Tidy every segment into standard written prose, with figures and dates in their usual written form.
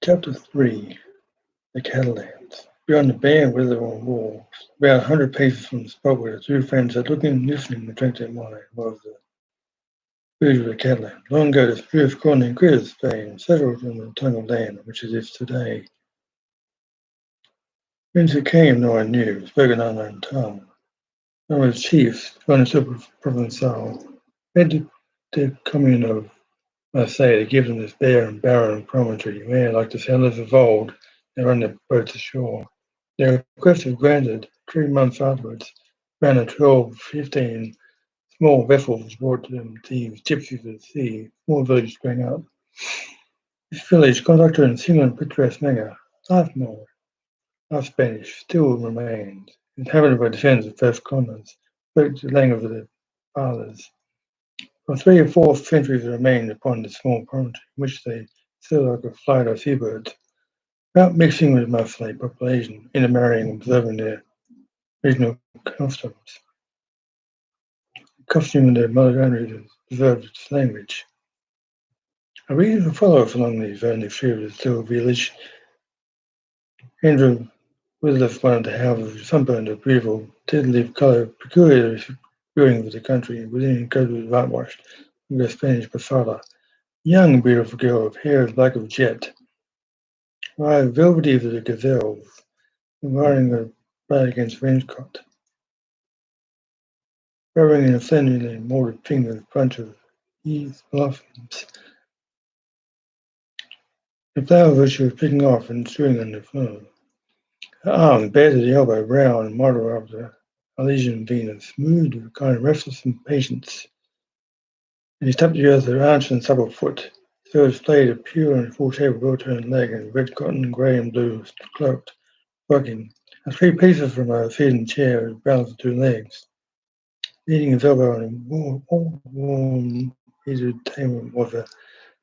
Chapter 3. The Catalans. Beyond the bare weather-worn walls, about 100 paces from the spot where the two friends sat looking, listening, and drank their wine, was the village of the Catalans. Long ago, the fierce corn and critters of Spain settled on the tongue of land which is today. Whence it came, no one knew, spoke an unknown tongue. None of its chiefs, one in super Provençal, made the commune of Marseille to give them this bare and barren promontory, where, like the sailors of old, they run their boats ashore. Their request was granted. 3 months afterwards, around 12, 15 small vessels brought them thieves, gypsies of the sea. Small village sprang up. This village, conducted in a single and picturesque manner, half Moor, half Spanish, still remains. Inhabited by descendants of first colonists, spoke the language of their fathers. For 3 or 4 centuries they remained upon this small promontory, in which they settled like a flight of seabirds, without mixing with the Marseille population, intermarrying and observing their regional customs. The costume of their mother country has preserved its language. A reason follows along these only few of this little village. Andrew was left one of the houses, sunburned a beautiful dead-leaf colour peculiar to buildings of the country, within coated with whitewashed with a Spanish posada. A young and beautiful girl with hair as black as jet, her eyes velvety as a gazelle's, and riding her blade against wainscot, rubbing in a slenderly moulded finger a bunch of ease blossoms. The flowers which she was picking off and strewing on the floor. Her arms, bare to the elbow, round and model of the Elysian Venus, moved with a kind of restless impatience. And he tapped the earth with her arched and supple foot, so displayed a pure and full-shaped well-turned leg and red cotton, grey and blue cloaked, rocking, and 3 pieces from her seated chair was balanced 2 legs. Leaning his elbow on a warm, heated table was a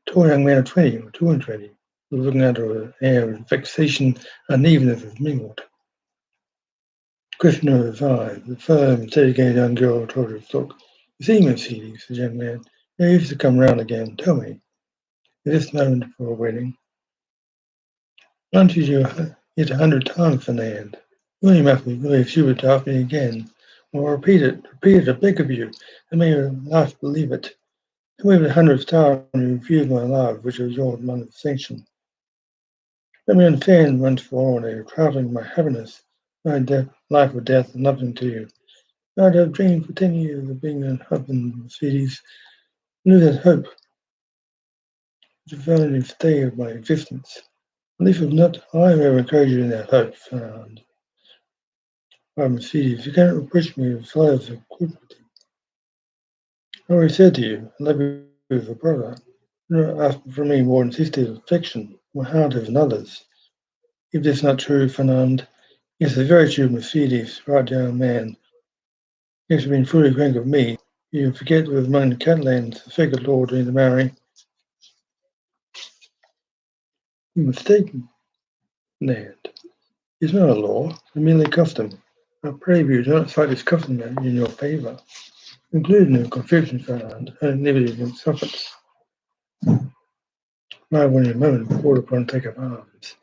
tall young man of 20 or 22, who was looking at her with an air of vexation and unevenness was mingled. Question of his eyes, the firm, steady-gazed young girl told her to look. You see, Mercedes, said the young man, you used to come round again. Tell me, is this moment for a wedding? Answered you yet 100 times, Fernand. You only must be really stupid to ask me again. Well, repeat it, I beg of you, and may your life believe it. Tell me the 100th time you refused my love, which was yours under sanction. Let me understand once for all that you're traveling my happiness, my life or death, and nothing to you. I'd have dreamed for 10 years of being a husband, Mercedes. Knew that hope was the only stay of my existence. At least it was not I who ever encouraged you in that hope, Fernand. Why, Mercedes, you cannot reproach me with flights of cruelty. I already said to you, I love you as a brother. You do not ask from me more than sister's affection. My heart is another's. If this is not true, Fernand, yes, it's very true, Mercedes, right young man. Yes, you've been fully frank of me. You forget that among the Catalans, the sacred law to intermarry. You're mistaken, Ned. It's not a law, it's merely custom. I pray you do not cite this custom in your favour. Including the confusion, Fernand, and liberty against sufferance. I will in a moment call upon take up arms.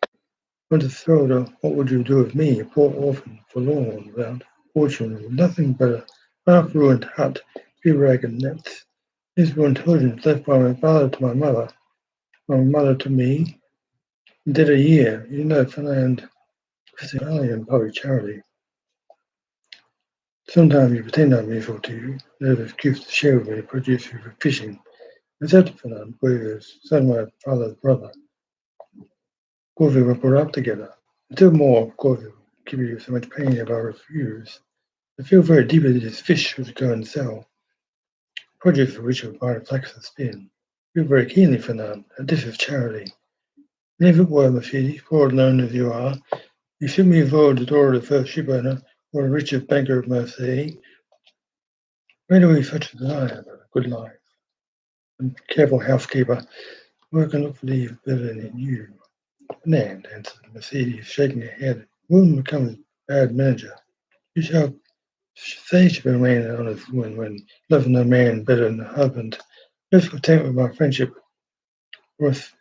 Want to throw it, what would you do with me, a poor orphan, forlorn, without fortune, with nothing but a half-ruined hut, 3 ragged nets? Miserable intelligence left by my father to my mother to me, in dead a year. You know, Fernand, Christianity and public charity. Sometimes you pretend I'm useful to you. There's an excuse to share with me, produce you for fishing. I said to Fernand, who son of my father's brother. Of course, we were brought up together. Still more, of course, it would give you so much pain if I refuse. I feel very deeply that this fish was to go and sell, projects for which I would buy a flax and spin. I feel very keenly, Fernand, that this is charity. And if it were, Mercedes, poor alone as you are, you should me avoid the door of the first ship owner or the richest banker of Marseille. Where do we such as I have a good life? And careful housekeeper, where I can look for these better than you. Fernand, answered Mercedes, shaking her head, will become a bad manager. You shall say she remain an honest woman when loving no man better than a husband. Just content with my friendship, worth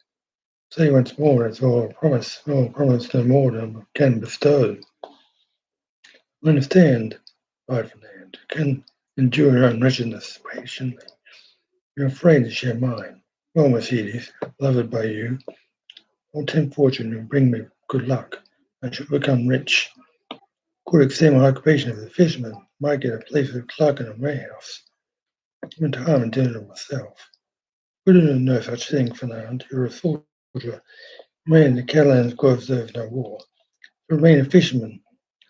Say once more, that's all I promise. No promise no more than I can bestow. Understand, replied Fernand, you can endure your own wretchedness patiently. You're afraid to share mine. Well, Mercedes, beloved by you, all tempt fortune will bring me good luck. I shall become rich. Could extend my occupation as a fisherman, might get a place as a clerk in a warehouse. Even time and dinner myself. We do no such thing, Fernand. You're a soldier. Man, the Catalans God deserve no war. Remain a fisherman.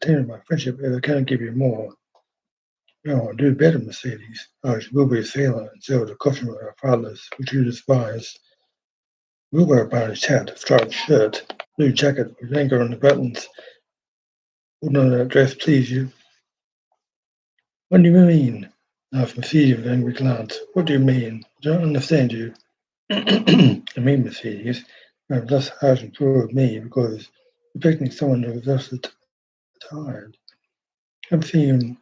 Attend my friendship if I can't give you more. No, I'll do better, Mercedes. I will be a sailor and sail the costume of our fathers, which you despise. We'll wear a British hat, a striped shirt, blue jacket with anchor on the buttons. Would not that dress please you? What do you mean? Asked Mercedes with an angry glance. What do you mean? I don't understand you. I mean, Mercedes, you have thus harsh and cruel with me because you're picking someone who is thus tired. I've seen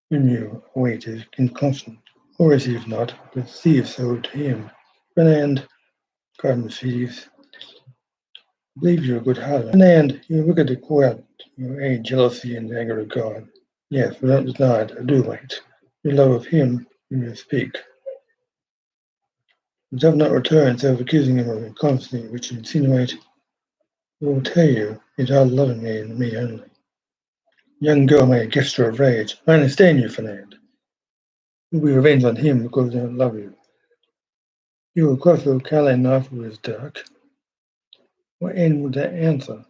when you await is inconstant, or as he is not, but see if so to him. Fernand, cried Mercedes, I believe you're a good heart. Fernand, you look at the call out your age, jealousy, and anger of God. Yes, but don't deny it, I do wait. Your love of him, you may speak. But have not returned, so accusing him of inconstancy, which insinuate, I will tell you, he's all loving me and me only. The young girl made a gesture of rage. I understand you, Fernand. You'll be revenged on him because he don't love you. You will cross the Calais knife with his dark. What end would that answer?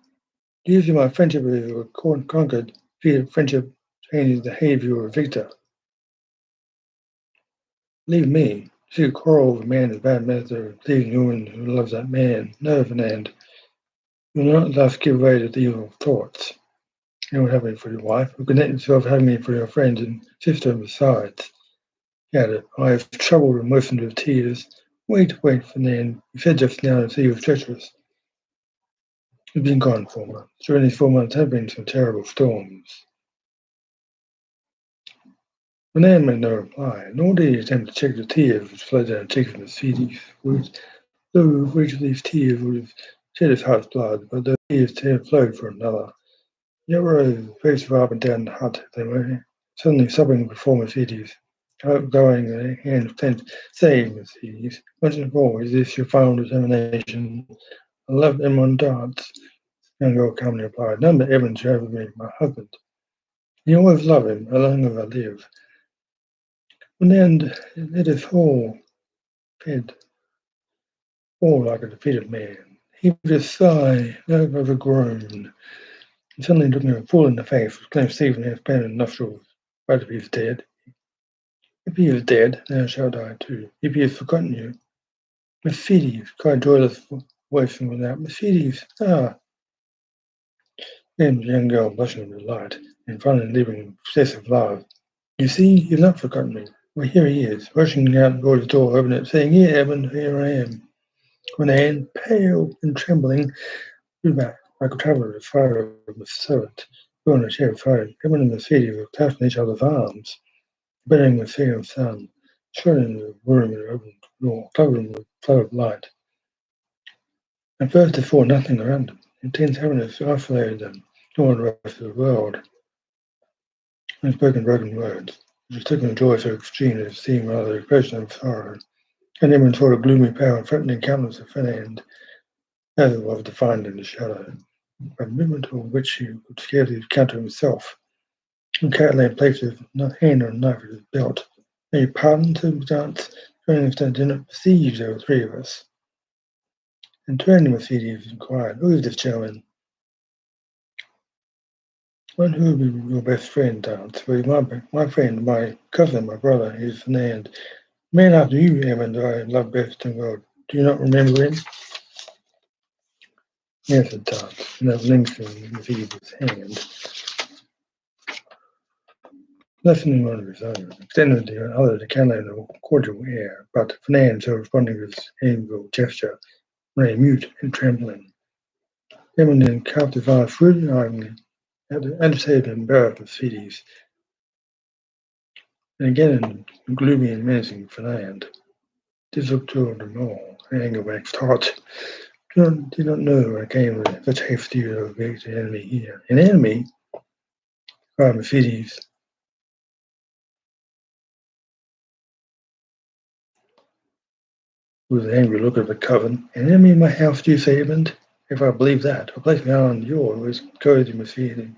Do you see my friendship is a conquered, defeated friendship changes the behavior of a victor? Believe me, see a quarrel with a man is a bad method of pleasing a woman who loves that man. No, Fernand, you will not thus give way to the evil thoughts. You will have me for your wife, who connect yourself having me for your friend and sister besides. He added, I have troubled and moistened with tears. Wait, Fernand. You said just now the sea was treacherous. You've been gone 4 months. During these 4 months have been some terrible storms. Fernand made no reply, nor did he attempt to check the tears which flowed down the cheeks of Mercedes, though each of these tears would have shed his heart's blood, but the tears had flowed for another. Yet rose, paced up and down the hut, they were suddenly sobbing before Mercedes. Going, their hands clenched. Say, Mercedes, once and for all, is this your final determination? I love Edmond Dance. The young girl calmly replied, none but Evan shall ever be my husband. You always love him, as long as I live. And then let his whole head fall like a defeated man. He heaved a sigh, of a groan, and suddenly looking him full in the face, exclaimed Stephen, half pain in the nostrils. But if he is dead, if he is dead, then I shall die too. If he has forgotten you, Mercedes, cried joyless voice from without. Mercedes, ah! Then the young girl, blushing with delight, and finally leaving an excessive laugh. You see, he's not forgotten me. Well, here he is, rushing out toward the door, opening it, saying, Here, Evan, here I am. Renan, pale and trembling, drew back, like a traveller afraid of the servant, who on a chair beside Evan and Mercedes were clasping each other's arms, burning the sea of sun, shone the room in an open door, covered with a flood of light. At first they saw nothing around them. Intense happiness isolated them from all the rest of the world, and spoke in broken words. It was taken a joy so extreme that it seemed rather a expression of sorrow. And Evan saw the gloomy, pale, and threatening countenance of Fernand, as it was defined in the shadow, a movement of which he could scarcely counter himself. And Catalan placed his hand on a knife at his belt. May you pardon, said Dance, turning to did not perceive there were three of us. And turning to Mercedes, inquired, Who is this gentleman? One who will be your best friend, Dance. Well, my friend, my cousin, my brother, is Fernand. Man after you, Evan, I love best in the world. Do you not remember him? Yes, said Dance, and that links in Mercedes' hand. Lessening one of his own, extended the other to Catalan in a cordial air, but Fernand, so responding with his amiable gesture, lay mute and trembling. Evan then carved his eyes scrutinizingly at the agitated and embarrassed Mercedes, and again in gloomy and menacing Fernand. This looked toward them all, and anger waxed hot. Did not know I came with such haste to obey the enemy here. An enemy? Cried Mercedes. With an angry look at the coven. An enemy in my house, do you say, Edmund? If I believe that, I'll place my eye on yours, courage Mercedes.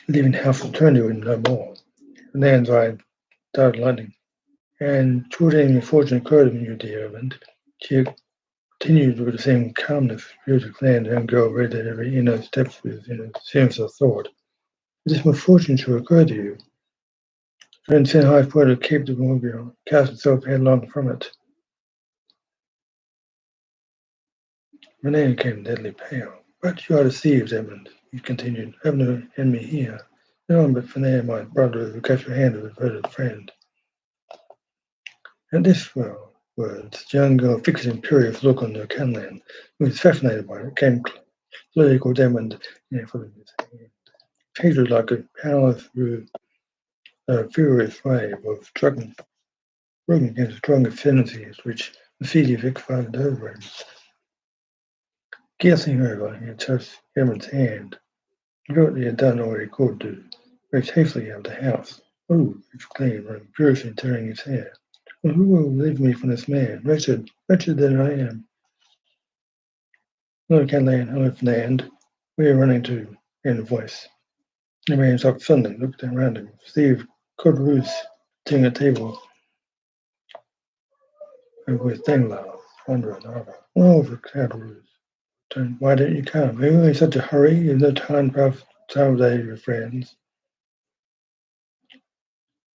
Leaving the house and turn to him no more. The man's eye darted lightning. And should any misfortune occur to you, dear Edmund, she continued with the same calmness, beautiful land, and girl read at every inner steps with series of thought. If this misfortune should occur to you, then send high point of Cape de Morbihan, cast itself headlong from it. Renee became deadly pale. But you are deceived, Edmund, he continued. I have no enemy here. No one but Renee, my brother, who cut your hand of a devoted friend. At this words, the young girl fixed an imperious look on the Canlan, who was fascinated by it, came slowly toward Edmund and put his hand. Hatred like a power through a furious wave of struggling against the strong ascendancies which the city of expired over him. Guessing over, he had touched Edmund's hand. He felt he had done all he could do. Raced hastily out of the house. Oh, exclaimed, running furiously and tearing his hair. Well, who will relieve me from this man? Wretched that I am. Hello, hello, Fernand. Where are you running to? In a voice. The man stopped suddenly, looked around him. Steve Codrus sitting at a table with Danglars under an arbor. Oh, for Codrus. Why don't you come? Are you in such a hurry? You've no time to have your friends.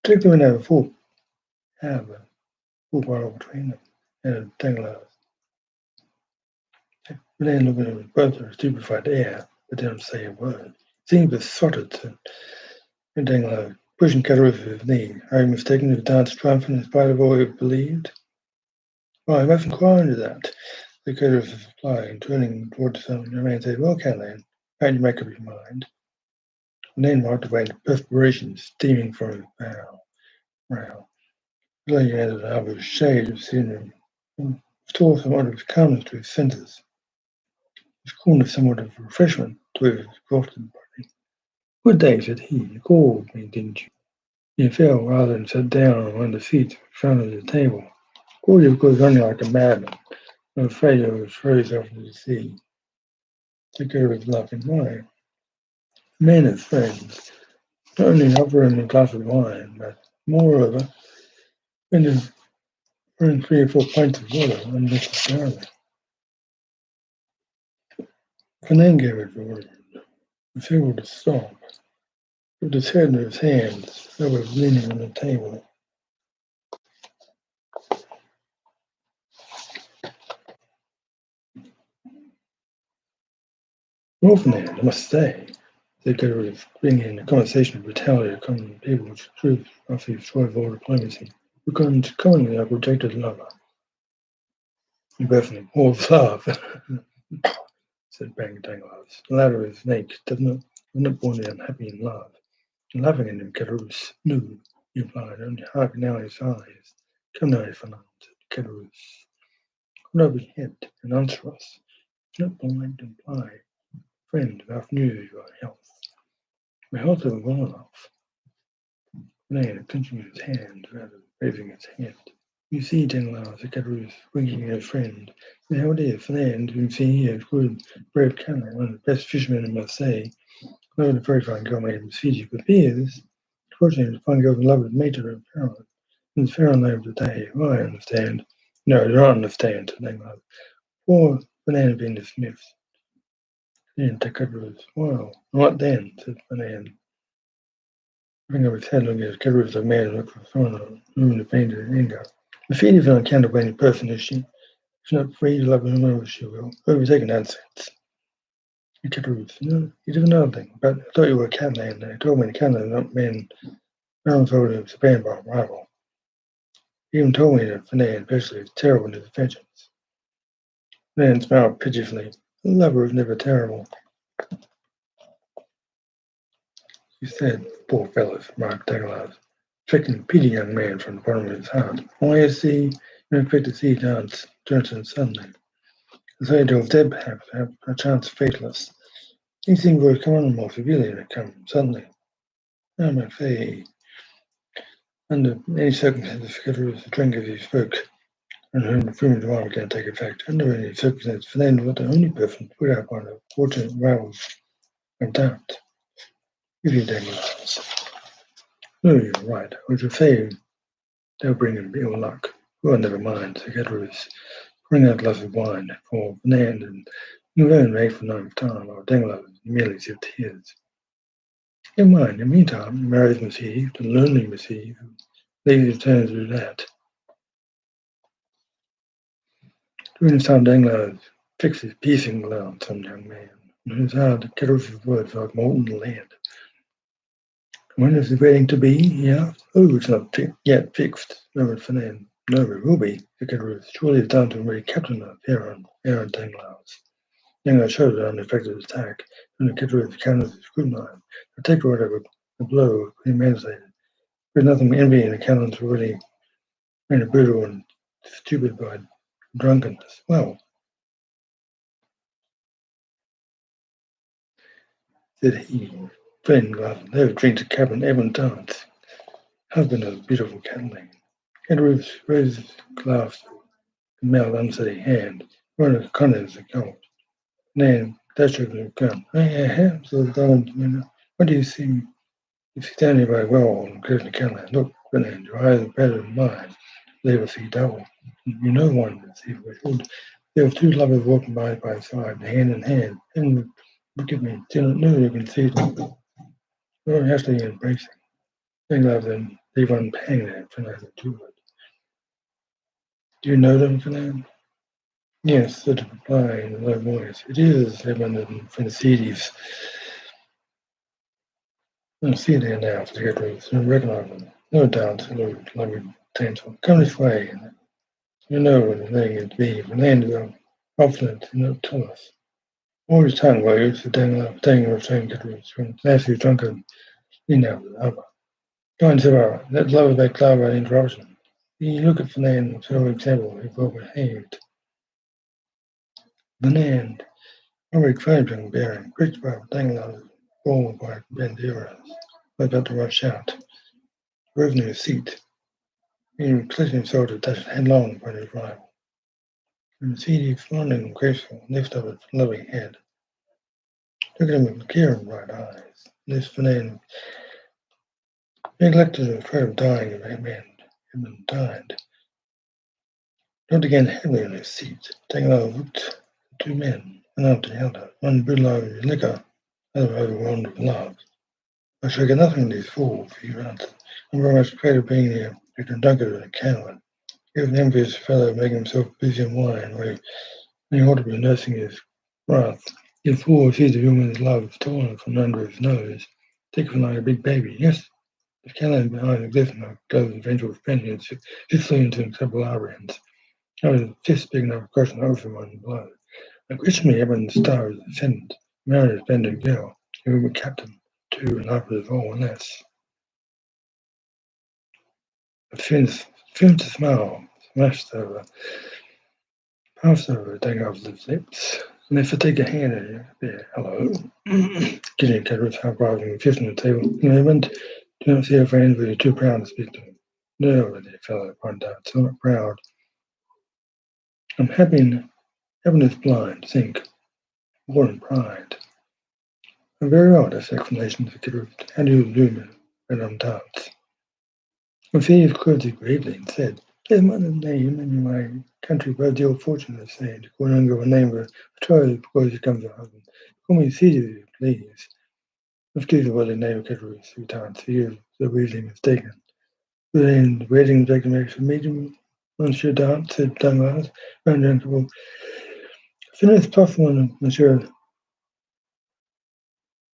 Take them and have a full bottle between them. And Danglars. The man looked at him with both a stupefied air, but didn't say a word. Seemed besotted to Danglars, pushing Codrus with his knee. Are you mistaken to dance triumphant in spite of all you believed? Well, I must inquire into that. The Codrus was replying, turning towards the man said, well, Caroline, can't you make up your mind? And then walked away in perspiration, steaming from his brow. Really added another shade of scenery, and restored somewhat of calmness to his senses. His coolness somewhat of refreshment to his exhausted body. Good day, said he. You called me, didn't you? He fell rather than sat down on one of the seats in front of the table. Called you because only like a madman. I'm afraid I would throw yourself into the sea. The girl was laughing. Why? Men as friends, not only offer him a glass of wine, but moreover, when there's only 3 or 4 pints of water unnecessarily. Fernand gave it the word. He was able to stop, with his head in his hands, that was leaning on the table. Well, Fernand, I must say, they could bring in a conversation of brutality to common people's truth after you've destroyed all diplomacy. Because commonly a protected lover. You both all laugh, said Bang Danglars. The latter is naked, was not born unhappy in love. And laughing at him, Caderousse. No, he replied, only hark now his eyes. Come now, Fernand, said Caderousse. Hold up your head and answer us. It's not polite to imply, friend, without news of your health. My health is well enough. Fernand, clenching his hand, rather than raising his head. You see, Danglars, said Caderousse, winking at his friend. The how it is, Fernand, whom you see here, is good, brave Canon, one of the best fishermen in Marseille. Though the very fine girl made him Fiji with beers. Fortunately, the fine girl in love with Major of Caroline. In the fair name of the day. Well, I understand. No, you don't understand, said Danglars. Poor Fernand had been dismissed. Then Caderousse. Well, what then? Said Fernand. Looking up his head, looking at Caderousse, the man looked for someone whom to paint in anger. The feed is not accountable by any person, is she? She's not free to love whomever she will. Overtaken nonsense. Caderousse. No, you do another thing. But I thought you were a Catalan. They told me the Catalan not men. No one told me it was banned by a rival. He even told me that Fernand especially is terrible in his affections. Fernand smiled pitifully. A lover is never terrible. He said, poor fellows, remarked Danglars, affecting pity young man from the bottom of his heart. Why is he? You expect to see Johnson suddenly. The fate of dead perhaps have a chance fatalist. These things will come on more severely they come suddenly. I'm afraid under any circumstances Figaro was the drink as he spoke, and whom the fumes of began to take effect. Under any circumstances, Fernando was the only person put out by the fortunate rivals of doubt. If you Daniels. No, you're right. I was afraid they'll bring him ill luck. Well, never mind. Figaro was bring out a glass of wine for Fernand and Laverne made for 9th time, while Danglars merely sipped his. In mind, in the meantime, the marriage Mercedes, the lonely Mercedes, leaves his turn to do that. During this time, Danglars fixed his piercing glance on the young man, in whose heart the kettle's words like molten lead. When is the wedding to be? He asked. Oh, it's not yet fixed, murmured Fernand. No, it will be, the kettle. Surely it's down to the captain of Aaron Danglars. Danglars showed an unexpected attack, and the kettle countered his good mind. The taker whatever the blow premeditated. There's nothing envy in the countenance already made a brutal and stupid by drunkenness. Well, said he, friend rather never drink to cabin Evan dance. Husband of a beautiful Catalan. Edwards raised his glass to mouth unsteady hand, one of the contents of gold. Nan dashed over the gun. I have so darling, what do you see? If you stand here very well and clear the Catalan, look, Fernand, your eyes are better than mine. They will see double. You know one would see what there were two lovers walking by side, hand in hand, and forgive me, do not know you can see them. Very hastily embracing. They love them, leave one pang there, Fernand too. Do you know them, Fernand? Yes, said the reply in a low voice. It is Evan and Francedes. I'll see you there now, together, so recognize them. No doubt, hello, lovely Tansel. Come this way. You know what the thing is be. Fernand is obstinate to not tell us. All his tongue waves, the dangler of saying Caterers, from last year's drunken in out with the other. Go and Sarah, let love that cloud by interruption. You look at Fernand, for example, if well behaved. Fernand, already claimed young bearing, gripped by Danglars, born by banderas, was about to rush out. Rose in his seat, he placed himself to dash headlong upon his rival. And Mercedes, flaunting and graceful, lifted up its lovely head. Look at him with clear and bright eyes. This Fernand neglected and afraid of dying if a man had been died. Looked again heavily on his seat. Danglars looked at the two men, one after the other, one brutalized with liquor, the other overwhelmed with love. I shall get nothing of these fools, he answered. I'm very much afraid of being here, a drunkard and a coward. He was an envious fellow making himself busy in wine, when he ought to be nursing his wrath. The fool sees a woman's love torn from under his nose, takes him like a big baby. Yes, the cannon behind existence goes eventual vengeance, fifthly into several Arians. I was a fist big enough to crush an oath in one blow. I question me ever in the star is ascendant, married a bended girl, who were captain, too, and after all, and less. A faint smile smashed over, passed over Danglars' lips. And if I take a hand at you, there, hello. Getting Caterers half rising and fist on the table. In a moment, do not see your friends, but you're too proud to speak to him. No, my dear fellow, pointed out, so not proud. I'm happy in heaven is blind, think, war and pride. I'm very odd, this explanation of the Caterers. How do you do, Madame Tarts? Mercedes curtsied gravely and said, "There's mother's name in my country by the old fortune, I say, to call under a name of a betrothed before she comes a husband. Call me Caesar, please." Excuse me, what the name of Caterers 3 times. He is so easily mistaken. Within the waiting declaration meeting, Monsieur Dant said Danglars, uncomfortable. As soon as possible, Monsieur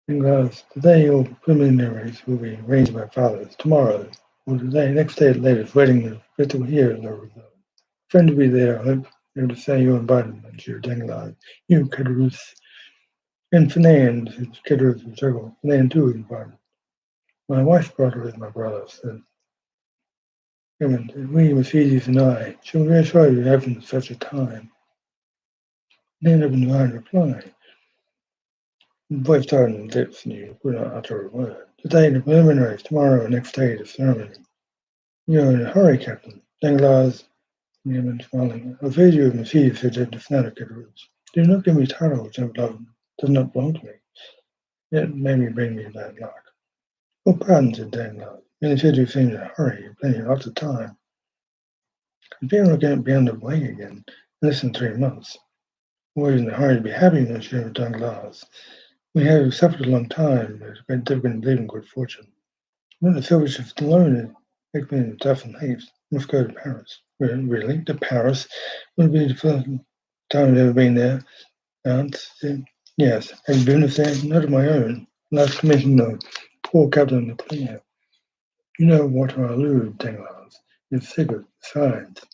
Danglars, today all preliminaries will be arranged by fathers. Tomorrow, or today, next day at latest, wedding the festival here in the friend will be there. I hope able to say you invited Monsieur Danglars. You, Caterus, and Fernand, Caterus and Circle. Fernand, too, is invited. My wife's brother is my brother, said Raymond. We, Mercedes, and I, shall reassure you having such a time. then opened the eye to reply. The voice started in his lips, and he would not utter a word. Today the preliminaries, tomorrow, next day the ceremony. You're in a hurry, Captain. Danglars, Newman smiling. I fear you have misused such a fanatic utterance. Do not give me title which does not belong to me. Yet maybe bring me bad luck. Oh, pardon, said Danglars. When you said you seemed in a hurry, you plenty lots of time. I fear I can't be under way again in less than 3 months. Always in a hurry to be happy, Monsieur Danglars. We have suffered a long time, but it's been difficult to believe in good fortune. Not the selfish alone it makes me tough and haste. Must go to Paris. Really? To Paris? Would it be the first time I've ever been there? Aunt said, yes. Have you been there? Not of my own. Last mentioned the poor Captain Leclerc. You know what I allude, Danglars. It's secret, besides.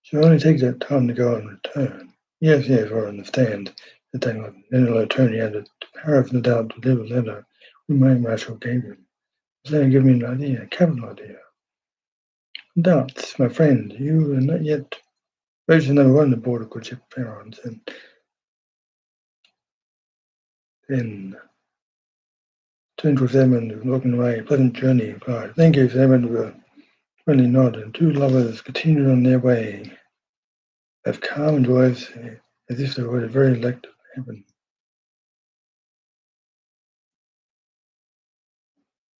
She'll only take that time to go and return. Yes, I understand, said Danglars. In a low tone he added, to Paris, no doubt, to deliver a letter we my marshal gave him. Then give me an idea, a capital idea. Doubts, my friend, you are not yet version number one aboard a good ship Pharaohs, and then turned towards Edmund, walking away. Pleasant journey, replied. Thank you, Edmund, with a friendly nod, and two lovers continued on their way, as calm and joyous as if they were the very elect of heaven.